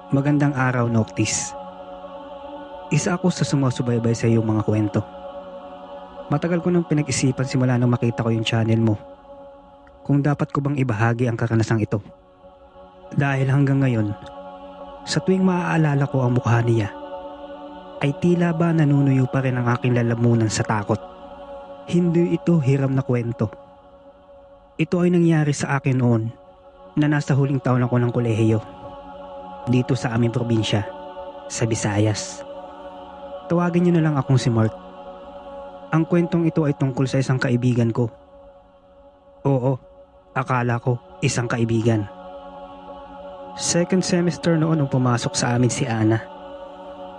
Magandang araw, Noctis. Isa ako sa sumusubaybay sa iyong mga kwento. Matagal ko nang pinag-isipan simula nang makita ko yung channel mo, kung dapat ko bang ibahagi ang karanasang ito. Dahil hanggang ngayon, sa tuwing maaalala ko ang mukha niya, ay tila ba nanunuyo pa rin ang aking lalamunan sa takot. Hindi ito hiram na kwento. Ito ay nangyari sa akin noon na nasa huling taon ako ng kolehiyo, dito sa aming probinsya, sa Visayas. Tawagin niyo na lang akong si Mark. Ang kwentong ito ay tungkol sa isang kaibigan ko. Oo, akala ko isang kaibigan. Second semester noon nung pumasok sa amin si Ana.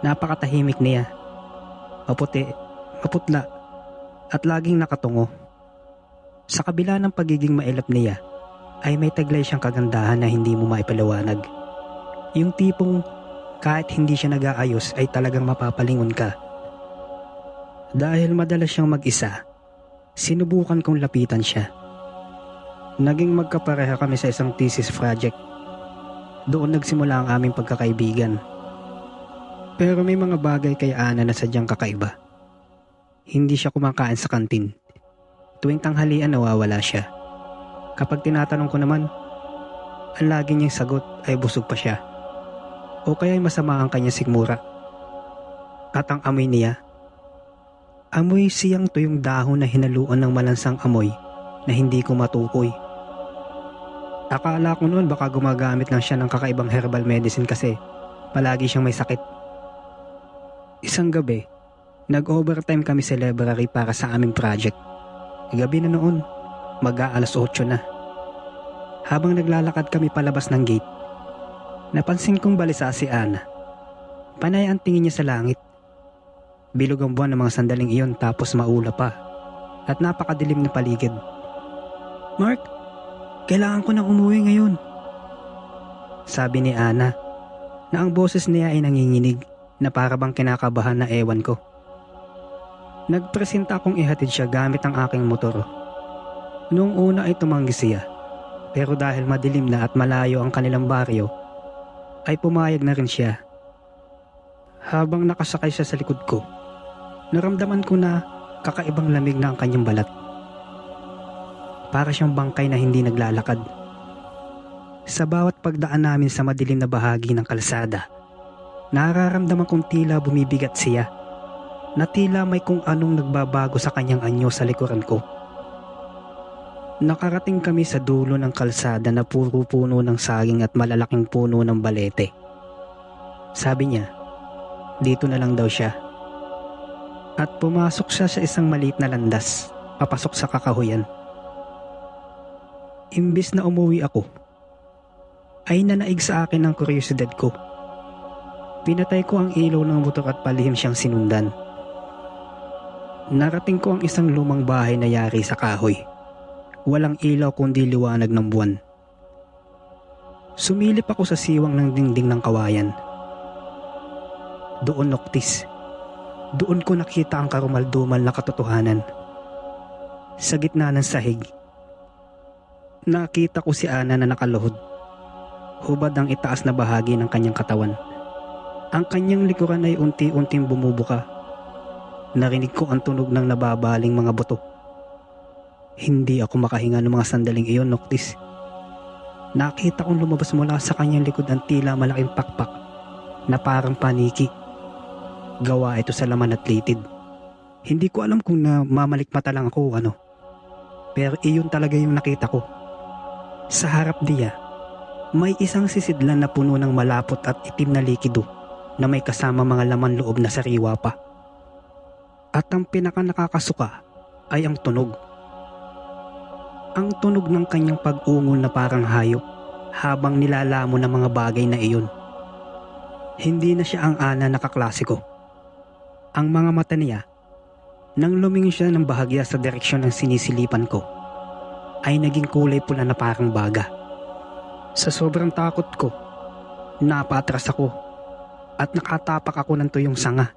Napakatahimik niya. Maputi, maputla, at laging nakatungo. Sa kabila ng pagiging mailap niya, ay may taglay siyang kagandahan na hindi mo maipaliwanag. Yung tipong kahit hindi siya nag-aayos ay talagang mapapalingon ka. Dahil madalas siyang mag-isa, sinubukan kong lapitan siya. Naging magkapareha kami sa isang thesis project. Doon nagsimula ang aming pagkakaibigan. Pero may mga bagay kay Ana na sadyang kakaiba. Hindi siya kumakain sa kantin. Tuwing tanghalian nawawala siya. Kapag tinatanong ko naman, ang lagi niyang sagot ay busog pa siya. O kaya'y masama ang kanyang sikmura. At ang amoy niya, amoy siyang tuyong dahon na hinaluan ng malansang amoy na hindi ko matukoy. Akala ko noon baka gumagamit lang siya ng kakaibang herbal medicine kasi palagi siyang may sakit. Isang gabi, nag-overtime kami sa library para sa aming project. Gabi na noon, mag-aalas 8 na. Habang naglalakad kami palabas ng gate, napansin kong balisa si Ana. Panay ang tingin niya sa langit. Bilog ang buwan ng mga sandaling iyon tapos maula pa. At napakadilim na paligid. Mark, kailangan ko nang umuwi ngayon. Sabi ni Ana na ang boses niya ay nanginginig na para bang kinakabahan na ewan ko. Nagpresenta akong ihatid siya gamit ang aking motor. Noong una ay tumanggi siya. Pero dahil madilim na at malayo ang kanilang baryo, ay pumayag na rin siya. Habang nakasakay siya sa likod ko, naramdaman ko na kakaibang lamig na ang kanyang balat. Para siyang bangkay na hindi naglalakad. Sa bawat pagdaan namin sa madilim na bahagi ng kalsada, nararamdaman kong tila bumibigat siya, na tila may kung anong nagbabago sa kanyang anyo sa likuran ko. Nakarating kami sa dulo ng kalsada na puro puno ng saging at malalaking puno ng balete. Sabi niya, dito na lang daw siya. At pumasok siya sa isang maliit na landas, papasok sa kakahuyan. Imbis na umuwi ako, ay nanaig sa akin ang kuryosidad ko. Pinatay ko ang ilaw ng motor at palihim siyang sinundan. Narating ko ang isang lumang bahay na yari sa kahoy. Walang ilaw kundi liwanag ng buwan. Sumilip ako sa siwang ng dingding ng kawayan. Doon, Noctis. Doon ko nakita ang karumaldumal na katotohanan. Sa gitna ng sahig, nakita ko si Ana na nakaluhod. Hubad ang itaas na bahagi ng kanyang katawan. Ang kanyang likuran ay unti-unting bumubuka. Narinig ko ang tunog ng nababaling mga buto. Hindi ako makahinga ng mga sandaling iyon, Noctis. Nakita kong lumabas mula sa kanyang likod ang tila malaking pakpak na parang paniki. Gawa ito sa laman at litid. Hindi ko alam kung mamalikmata lang ako o ano. Pero iyon talaga yung nakita ko. Sa harap niya, may isang sisidlan na puno ng malapot at itim na likido na may kasama mga laman loob na sariwa pa. At ang pinaka nakakasuka ay ang tunog. Ang tunog ng kanyang pag-ungol na parang hayop habang nilalamon ng mga bagay na iyon. Hindi na siya ang Ana na kaklasiko. Ang mga mata niya, nang lumingin siya ng bahagya sa direksyon ng sinisilipan ko, ay naging kulay pula na parang baga. Sa sobrang takot ko, napaatras ako at nakatapak ako ng tuyong sanga.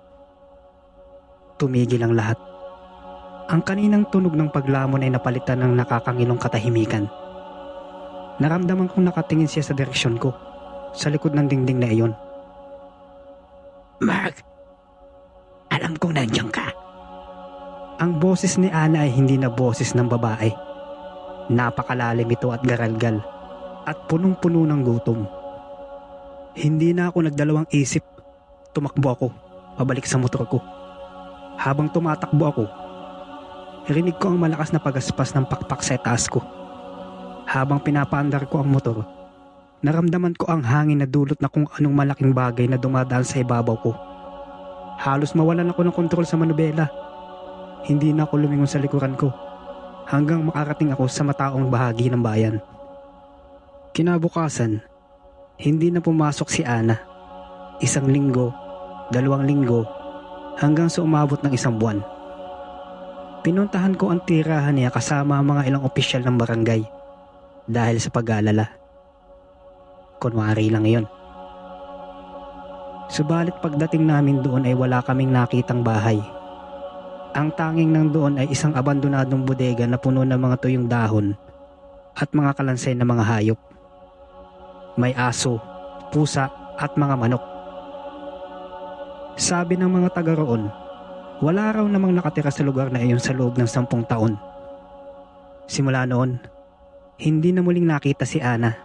Tumigil ang lahat. Ang kaninang tunog ng paglamon ay napalitan ng nakakangilong katahimikan. Naramdaman kong nakatingin siya sa direksyon ko. sa likod ng dingding na iyon. "Mark, alam kong nandiyan ka." Ang boses ni Ana ay hindi na boses ng babae. Napakalalim ito at garalgal at punong-puno ng gutom. Hindi na ako nagdalawang isip. Tumakbo ako pabalik sa motor ko. Habang tumatakbo ako, rinig ko ang malakas na pagaspas ng pakpak sa taas ko. Habang pinapaandar ko ang motor, naramdaman ko ang hangin na dulot na kung anong malaking bagay na dumadaan sa ibabaw ko. Halos mawalan ako ng kontrol sa manubela. Hindi na ako lumingon sa likuran ko hanggang makarating ako sa mataong bahagi ng bayan. Kinabukasan, hindi na pumasok si Ana. 1 linggo, 2 linggo, hanggang sa umabot ng 1 buwan. Pinuntahan ko ang tirahan niya kasama ang mga ilang opisyal ng barangay dahil sa pag-aalala. Kunwari lang iyon. Subalit pagdating namin doon ay wala kaming nakitang bahay. Ang tanging nang doon ay isang abandonadong bodega na puno ng mga tuyong dahon at mga kalansay na mga hayop. May aso, pusa at mga manok. Sabi ng mga taga roon, wala raw namang nakatira sa lugar na iyon sa loob ng 10 taon. Simula noon, hindi na muling nakita si Ana.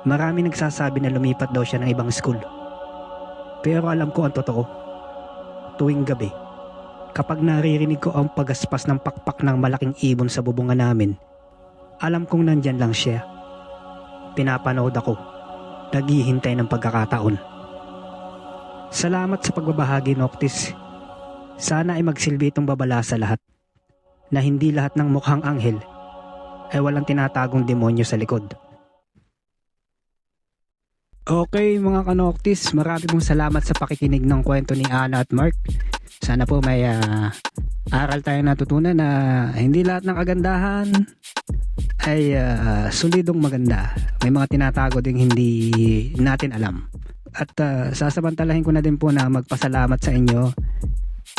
Marami nagsasabi na lumipat daw siya ng ibang school. Pero alam ko ang totoo. Tuwing gabi, kapag naririnig ko ang pagaspas ng pakpak ng malaking ibon sa bubungan namin, alam kong nandyan lang siya. Pinapanood ako, naghihintay ng pagkakataon. Salamat sa pagbabahagi, Noctis. Sana ay magsilbi itong babala sa lahat, na hindi lahat ng mukhang anghel ay walang tinatagong demonyo sa likod. Okay mga ka-Noctis, marami pong salamat sa pakikinig ng kwento ni Ana at Mark. Sana po may aral tayong natutunan na hindi lahat ng kagandahan ay solidong maganda. May mga tinatago ding hindi natin alam. At sasamantalahin ko na din po na magpasalamat sa inyo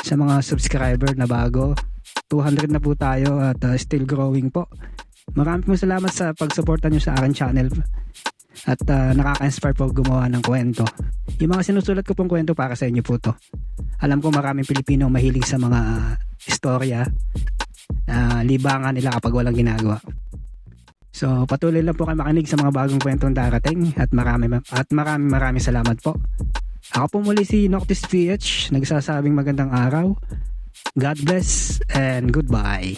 sa mga subscriber na bago. 200 na po tayo at still growing po. Maraming po salamat sa pagsuporta nyo sa aking channel at nakaka-inspire po gumawa ng kwento. Yung mga sinusulat ko pong kwento para sa inyo po to. Alam ko maraming Pilipino mahilig sa mga istorya na libangan nila kapag walang ginagawa. So patuloy lang po kayo makinig sa mga bagong kwentong darating at maraming salamat po. Ako po muli si Noctis PH, nagsasabing magandang araw. God bless and goodbye.